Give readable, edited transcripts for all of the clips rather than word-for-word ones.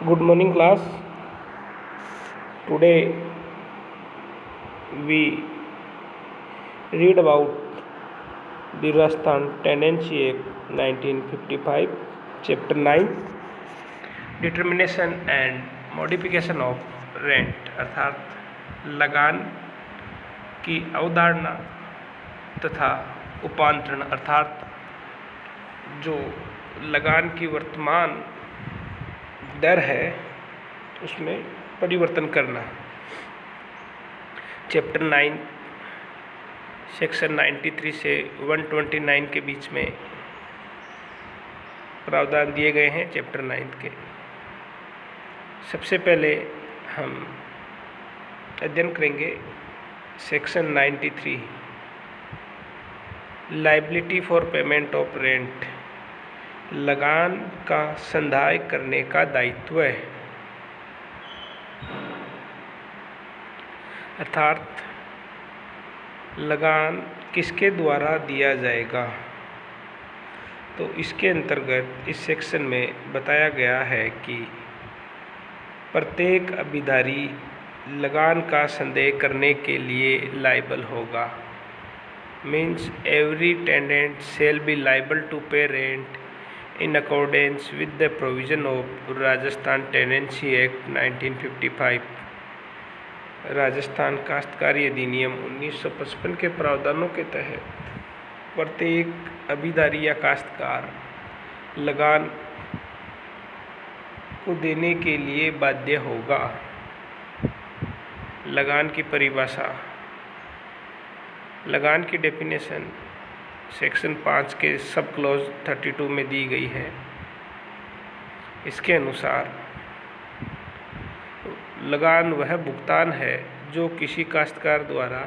Good morning, class. Today we read about the Rajasthan Tenancy Act 1955, Chapter 9, Determination and Modification of Rent अर्थात लगान की अवधारणा तथा उपांतरण अर्थात जो लगान की वर्तमान दर है उसमें परिवर्तन करना। चैप्टर 9 सेक्शन 93 से 129 के बीच में प्रावधान दिए गए हैं चैप्टर 9 के। सबसे पहले हम अध्ययन करेंगे section 93 liability for payment of rent, लगान का संदाय करने का दायित्व है। अर्थात लगान किसके द्वारा दिया जाएगा, तो इसके अंतर्गत इस सेक्शन में बताया गया है कि प्रत्येक अभिधारी लगान का संदेह करने के लिए लायबल होगा। Means every tenant shall be liable to pay rent in accordance with the provision of Rajasthan tenancy act 1955। Rajasthan काश्तकारी अधिनियम 1955 के प्रावधानों के तहत प्रत्येक अभिधारी या काश्तकार लगान को देने के लिए बाध्य होगा। लगान की परिभाषा, लगान की डेफिनेशन सेक्शन 5 के सब क्लॉज 32 में दी गई है। इसके अनुसार लगान वह भुगतान है जो किसी काश्तकार द्वारा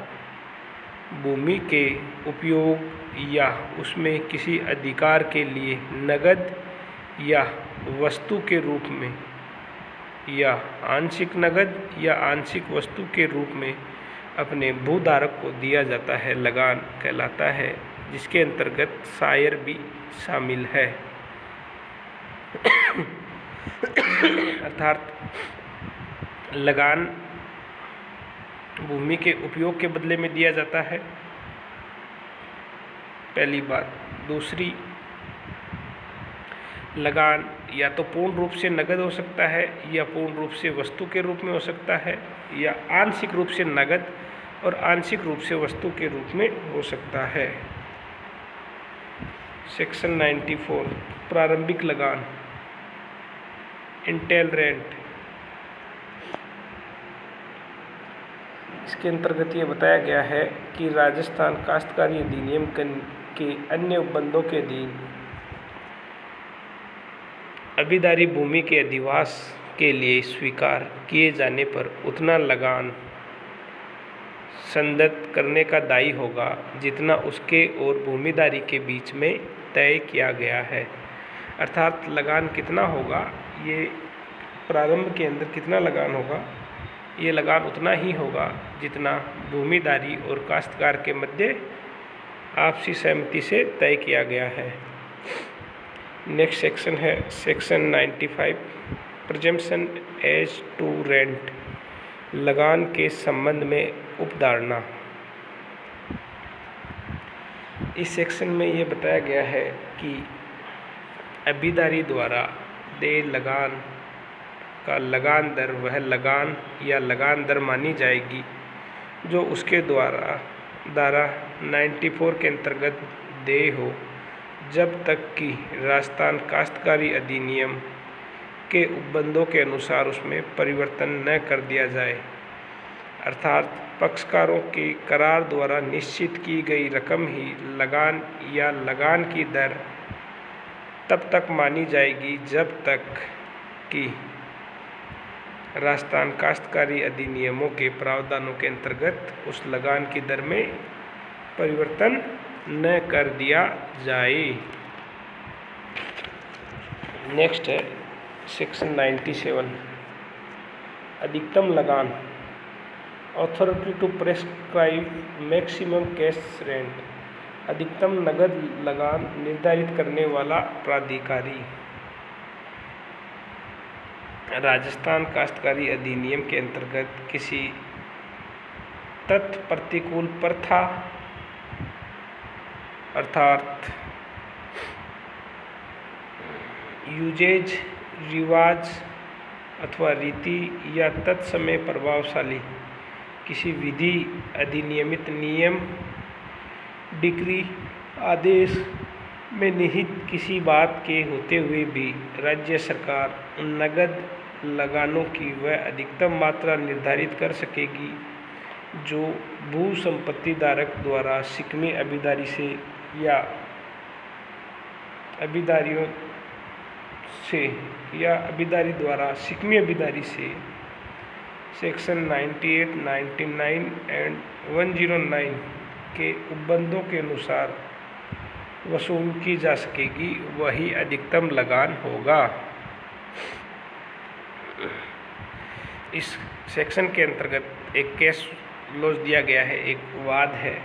भूमि के उपयोग या उसमें किसी अधिकार के लिए नगद या वस्तु के रूप में या आंशिक नगद या आंशिक वस्तु के रूप में अपने भूधारक को दिया जाता है, लगान कहलाता है, जिसके अंतर्गत शायर भी शामिल है। अर्थात लगान भूमि के उपयोग के बदले में दिया जाता है, पहली बात। दूसरी, लगान या तो पूर्ण रूप से नगद हो सकता है या पूर्ण रूप से वस्तु के रूप में हो सकता है या आंशिक रूप से नगद और आंशिक रूप से वस्तु के रूप में हो सकता है। सेक्शन 94 प्रारंभिक लगान इंटेल रेंट, इसके अंतर्गत ये बताया गया है कि राजस्थान काश्तकारी अधिनियम के अन्य उपबंधों के अधीन अभिधारी भूमि के अधिवास के लिए स्वीकार किए जाने पर उतना लगान संदत्त करने का दायी होगा जितना उसके और भूमिधारी के बीच में तय किया गया है। अर्थात लगान कितना होगा, ये प्रारंभ के अंदर कितना लगान होगा, ये लगान उतना ही होगा जितना भूमिधारी और काश्तकार के मध्य आपसी सहमति से तय किया गया है। नेक्स्ट सेक्शन है section 95 presumption as to rent, लगान के संबंध में उपधारणा। इस सेक्शन में ये बताया गया है कि अभिधारी द्वारा देय लगान का लगान दर वह लगान या लगान दर मानी जाएगी जो उसके द्वारा धारा 94 के अंतर्गत देय हो, जब तक कि राजस्थान काश्तकारी अधिनियम के उपबंधों के अनुसार उसमें परिवर्तन न कर दिया जाए। अर्थात पक्षकारों के करार द्वारा निश्चित की गई रकम ही लगान या लगान की दर तब तक मानी जाएगी जब तक कि राजस्थान काश्तकारी अधिनियमों के प्रावधानों के अंतर्गत उस लगान की दर में परिवर्तन न कर दिया जाए। नेक्स्ट है सेक्शन 97 अधिकतम लगान, authority to prescribe maximum cash rent, अधिकतम नगद लगान निर्धारित करने वाला प्राधिकारी। राजस्थान काश्तकारी अधिनियम के अंतर्गत किसी तत्प्रतिकूल प्रथा अर्थात यूजेज, रिवाज अथवा रीति या तत्समय प्रभावशाली किसी विधि, अधिनियमित नियम, डिक्री, आदेश में निहित किसी बात के होते हुए भी राज्य सरकार नगद लगानों की वह अधिकतम मात्रा निर्धारित कर सकेगी जो भू संपत्ति धारक द्वारा शिकमी अभिदारी से या अभिदारियों से या अभिदारी द्वारा शिकमी अभिदारी से सेक्शन 98, 99 एंड 109 के उपबंधों के अनुसार वसूल की जा सकेगी, वही अधिकतम लगान होगा। इस सेक्शन के अंतर्गत एक केस लॉज दिया गया है, एक वाद है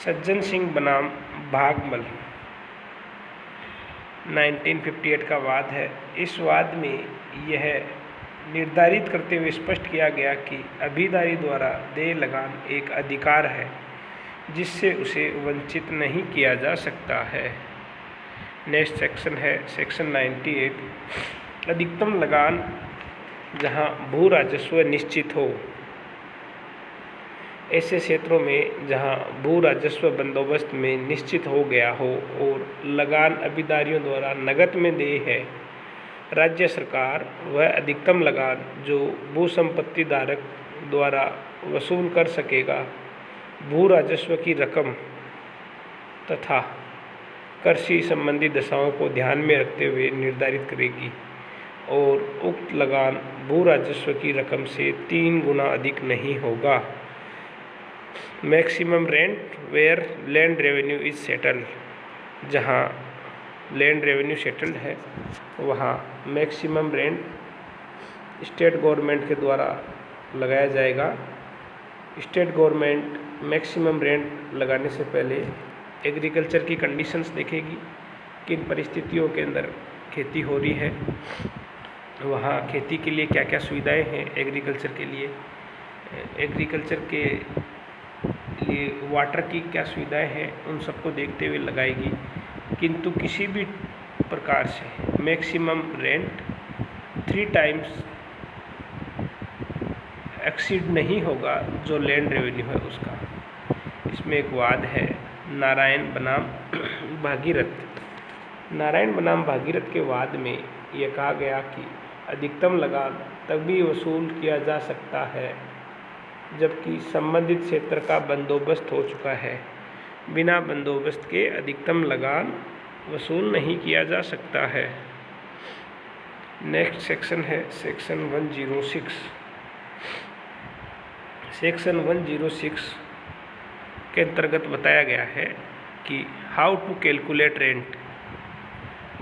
सज्जन सिंह बनाम भागमल 1958 का वाद है। इस वाद में यह निर्धारित करते हुए स्पष्ट किया गया कि अभिदारी द्वारा देय लगान एक अधिकार है जिससे उसे वंचित नहीं किया जा सकता है। नेक्स्ट सेक्शन है सेक्शन 98, अधिकतम लगान जहां भू राजस्व निश्चित हो। ऐसे क्षेत्रों में जहां भू राजस्व बंदोबस्त में निश्चित हो गया हो और लगान अभिदारियों द्वारा नकद में देय है, राज्य सरकार वह अधिकतम लगान जो भू संपत्ति धारक द्वारा वसूल कर सकेगा, भू राजस्व की रकम तथा कृषि संबंधी दशाओं को ध्यान में रखते हुए निर्धारित करेगी और उक्त लगान भू राजस्व की रकम से 3 गुना अधिक नहीं होगा। Maximum rent where land revenue is settled, जहां लैंड रेवेन्यू सेटल्ड है वहां मैक्सिमम रेंट स्टेट गवर्नमेंट के द्वारा लगाया जाएगा। स्टेट गवर्नमेंट मैक्सिमम रेंट लगाने से पहले एग्रीकल्चर की कंडीशंस देखेगी, किन परिस्थितियों के अंदर खेती हो रही है, वहाँ खेती के लिए क्या क्या सुविधाएं हैं, एग्रीकल्चर के लिए वाटर की क्या सुविधाएं हैं, उन सबको देखते हुए लगाएगी। किंतु किसी भी प्रकार से मैक्सिमम रेंट 3 टाइम्स एक्सीड नहीं होगा जो लैंड रेवेन्यू है उसका। इसमें एक वाद है नारायण बनाम भागीरथ। नारायण बनाम भागीरथ के वाद में यह कहा गया कि अधिकतम लगान तभी वसूल किया जा सकता है जबकि संबंधित क्षेत्र का बंदोबस्त हो चुका है। बिना बंदोबस्त के अधिकतम लगान वसूल नहीं किया जा सकता है। नेक्स्ट सेक्शन है सेक्शन 106। सेक्शन 106 के अंतर्गत बताया गया है कि हाउ टू कैलकुलेट रेंट,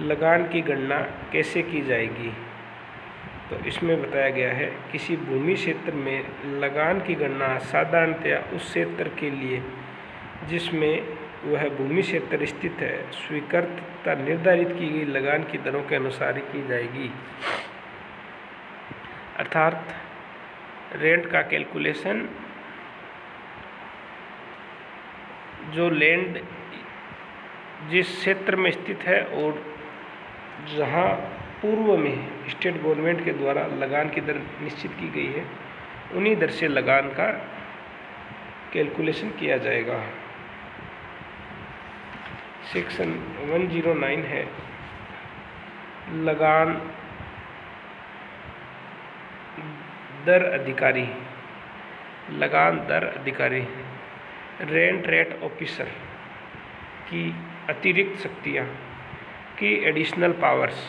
लगान की गणना कैसे की जाएगी। तो इसमें बताया गया है किसी भूमि क्षेत्र में लगान की गणना साधारणतया उस क्षेत्र के लिए जिसमें वह भूमि क्षेत्र स्थित है स्वीकृत तथा निर्धारित की गई लगान की दरों के अनुसार ही की जाएगी। अर्थात रेंट का कैलकुलेशन जो लैंड जिस क्षेत्र में स्थित है और जहां पूर्व में स्टेट गवर्नमेंट के द्वारा लगान की दर निश्चित की गई है उन्हीं दर से लगान का कैलकुलेशन किया जाएगा। सेक्शन 109 है लगान दर अधिकारी। लगान दर अधिकारी रेंट रेट ऑफिसर की अतिरिक्त शक्तियाँ की additional powers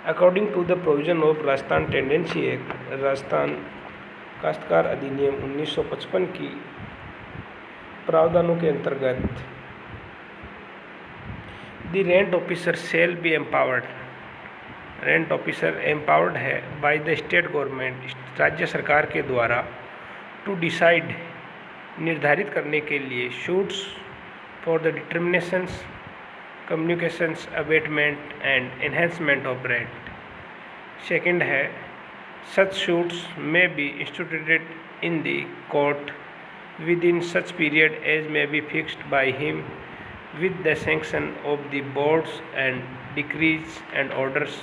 according to the provision of Rajasthan tenancy act, Rajasthan काश्तकार अधिनियम 1955 की प्रावधानों के अंतर्गत the rent officer shall be empowered. Rent officer empowered है बाय द स्टेट गवर्नमेंट, राज्य सरकार के द्वारा टू डिसाइड निर्धारित करने के लिए suits for the determinations communications abatement and enhancement of rent. Second है such suits may be instituted in the court within such period as may be fixed by him with the sanction of the boards, and decrees and orders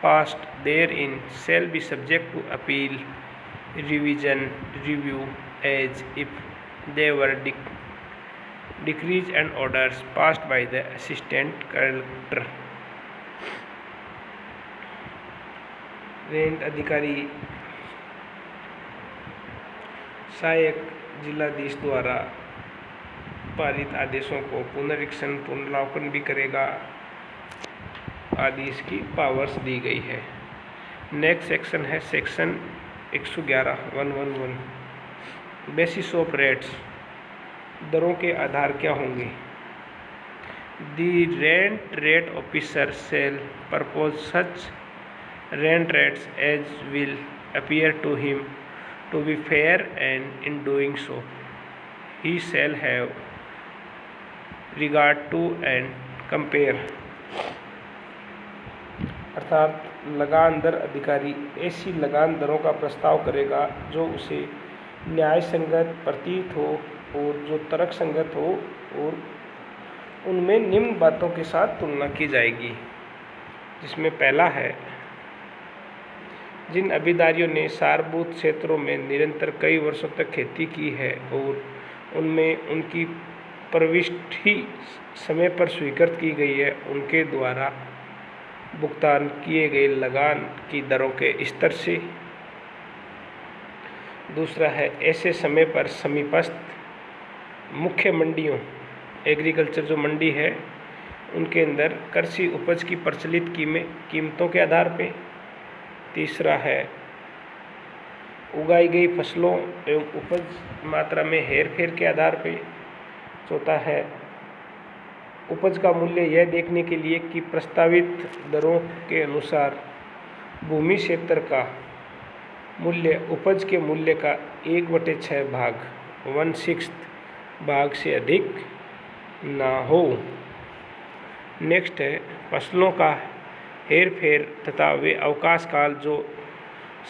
passed therein shall be subject to appeal, revision, review, as if they were decrees and orders passed by the assistant collector। Rent अधिकारी सहायक जिलाधीश द्वारा पारित आदेशों को पुनरीक्षण पुनरावलोकन भी करेगा आदि इसकी पावर्स दी गई है। नेक्स्ट सेक्शन है सेक्शन 111 बेसिस ऑफ रेट्स। दरों के आधार क्या होंगे? The rent rate officer shall propose such rent rates as will appear to him to be fair, and in doing so he shall have regard to and compare। अर्थात लगान दर अधिकारी ऐसी लगान दरों का प्रस्ताव करेगा जो उसे न्याय संगत प्रतीत हो और जो तर्क संगत हो, और उनमें निम्न बातों के साथ तुलना की जाएगी, जिसमें पहला है जिन अभिदारियों ने सारभूत क्षेत्रों में निरंतर कई वर्षों तक खेती की है और उनमें उनकी प्रविष्टि समय पर स्वीकृत की गई है, उनके द्वारा भुगतान किए गए लगान की दरों के स्तर से। दूसरा है ऐसे समय पर समीपस्थ मुख्य मंडियों, एग्रीकल्चर जो मंडी है, उनके अंदर कृषि उपज की प्रचलित कीमतों के आधार पे। तीसरा है उगाई गई फसलों एवं उपज मात्रा में हेरफेर के आधार पे। चौथा है उपज का मूल्य यह देखने के लिए कि प्रस्तावित दरों के अनुसार भूमि क्षेत्र का मूल्य उपज के मूल्य का 1/6 भाग 1/6 भाग से अधिक ना हो। नेक्स्ट है फसलों का हेर फेर तथा वे अवकाश काल जो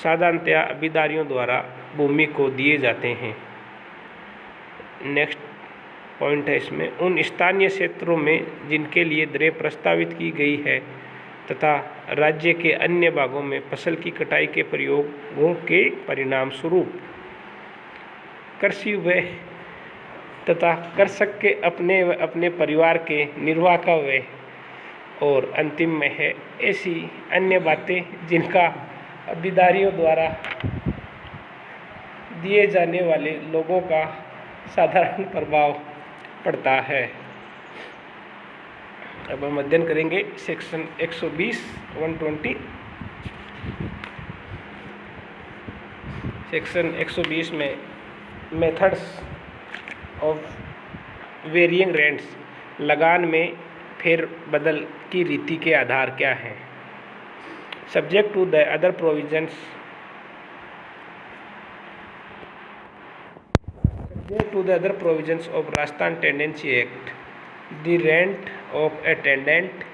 साधारणतया अभिदारियों द्वारा भूमि को दिए जाते हैं। नेक्स्ट पॉइंट है इसमें उन स्थानीय क्षेत्रों में जिनके लिए दरें प्रस्तावित की गई है तथा राज्य के अन्य भागों में फसल की कटाई के प्रयोगों के परिणाम स्वरूप कृषि व्यय तथा कृषक के अपने व अपने परिवार के निर्वाह का व्यय। और अंतिम में है ऐसी अन्य बातें जिनका अभिदारियों द्वारा दिए जाने वाले लोगों का साधारण प्रभाव पड़ता है। अब हम अध्ययन करेंगे सेक्शन 120 सेक्शन 120 में मेथड्स ऑफ वेरिइंग रेंट्स, लगान में फेर बदल की रीति के आधार क्या हैं। Subject to the other provisions of Rajasthan tenancy act, the rent of a tenant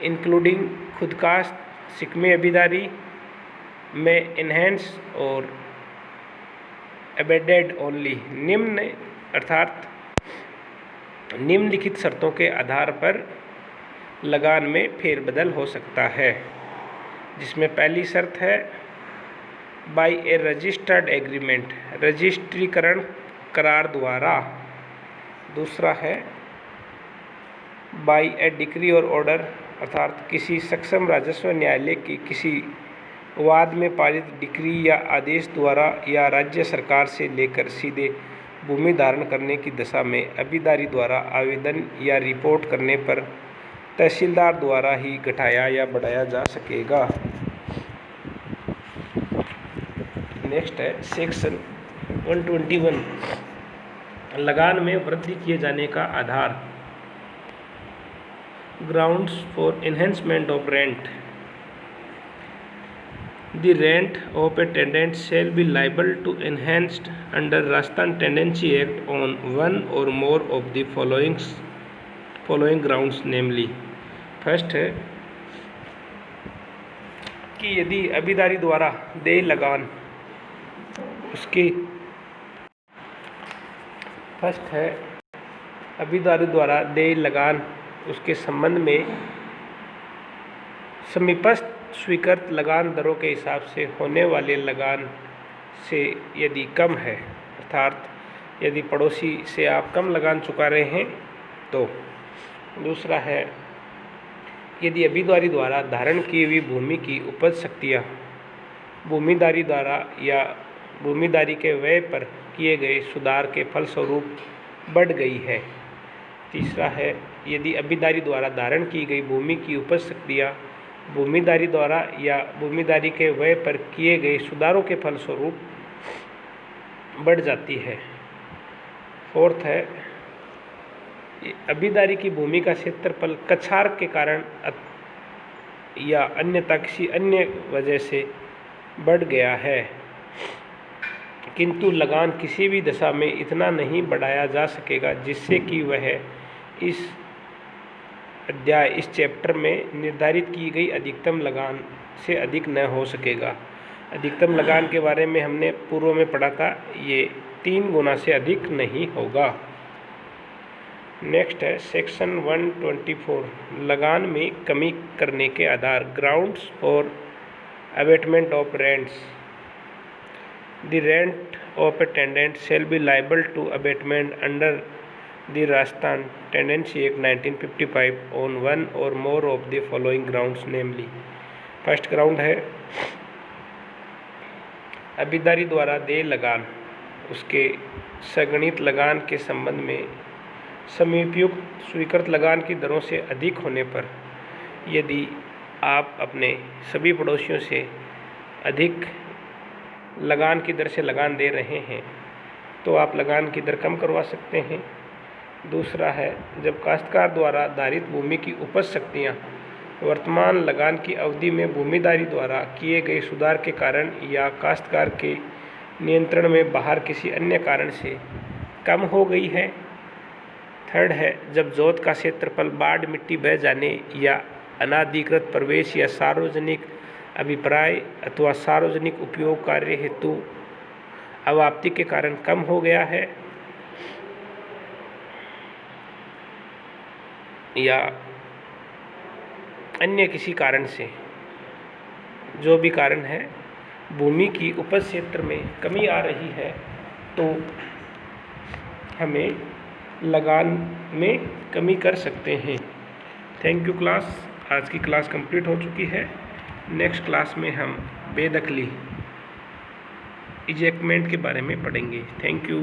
including खुदकास्ट सिकमे अभिदारी में इनहेंस और एबेडेड ओनली। निम्न अर्थात निम्नलिखित शर्तों के आधार पर लगान में फेरबदल हो सकता है, जिसमें पहली शर्त है बाय ए रजिस्टर्ड एग्रीमेंट, रजिस्ट्रीकरण करार द्वारा। दूसरा है बाय ए डिक्री और ऑर्डर, अर्थात किसी सक्षम राजस्व न्यायालय की किसी वाद में पारित डिक्री या आदेश द्वारा या राज्य सरकार से लेकर सीधे भूमि धारण करने की दशा में अभिदारी द्वारा आवेदन या रिपोर्ट करने पर तहसीलदार द्वारा ही घटाया या बढ़ाया जा सकेगा। नेक्स्ट है सेक्शन 121 लगान में वृद्धि किए जाने का आधार। Grounds for enhancement of rent, The rent of a tenant shall be liable to enhanced under Rajasthan Tenancy Act on one or more of the following following grounds namely. First है कि यदि अभिदारी द्वारा देय लगान उसके फर्स्ट है अभिदारी द्वारा देय लगान उसके संबंध में समीपस्थ स्वीकृत लगान दरों के हिसाब से होने वाले लगान से यदि कम है, अर्थात यदि पड़ोसी से आप कम लगान चुका रहे हैं तो। दूसरा है यदि अभिदारी द्वारा धारण की हुई भूमि की उपज शक्तियाँ भूमिदारी द्वारा या भूमिदारी के व्यय पर किए गए सुधार के फलस्वरूप बढ़ गई है। तीसरा है यदि अभिदारी द्वारा धारण की गई भूमि की उपज शक्तियाँ भूमिदारी द्वारा या भूमिदारी के व्यय पर किए गए सुधारों के फलस्वरूप बढ़ जाती है। फोर्थ है अभिदारी की भूमि का क्षेत्रफल कछार के कारण या अन्यथा किसी अन्य वजह से बढ़ गया है, किंतु लगान किसी भी दशा में इतना नहीं बढ़ाया जा सकेगा जिससे कि वह इस अध्याय इस चैप्टर में निर्धारित की गई अधिकतम लगान से अधिक न हो सकेगा। अधिकतम लगान के बारे में हमने पूर्व में पढ़ा था, ये 3 गुना से अधिक नहीं होगा। नेक्स्ट है सेक्शन 124 लगान में कमी करने के आधार grounds for abatement of rents. The rent of a tenant shall be liable to abatement under the Rajasthan Tenancy Act 1955 on one or more of the following grounds namely। First ground है अभिदारी द्वारा देय लगान उसके सगणित लगान के संबंध में समीपयुक्त स्वीकृत लगान की दरों से अधिक होने पर यदि आप अपने सभी पड़ोसियों से अधिक लगान की दर से लगान दे रहे हैं तो आप लगान की दर कम करवा सकते हैं। दूसरा है जब काश्तकार द्वारा धारित भूमि की उपज शक्तियाँ वर्तमान लगान की अवधि में भूमिदारी द्वारा किए गए सुधार के कारण या काश्तकार के नियंत्रण में बाहर किसी अन्य कारण से कम हो गई है। थर्ड है जब जोत का क्षेत्रफल बाढ़ मिट्टी बह जाने या अनाधिकृत प्रवेश या सार्वजनिक अभिप्राय अथवा सार्वजनिक उपयोग कार्य हेतु अवाप्ति के कारण कम हो गया है या अन्य किसी कारण से, जो भी कारण है भूमि की उपज क्षेत्र में कमी आ रही है तो हमें लगान में कमी कर सकते हैं। थैंक यू क्लास, आज की क्लास कंप्लीट हो चुकी है। नेक्स्ट क्लास में हम बेदखली इजेक्टमेंट के बारे में पढ़ेंगे। Thank you.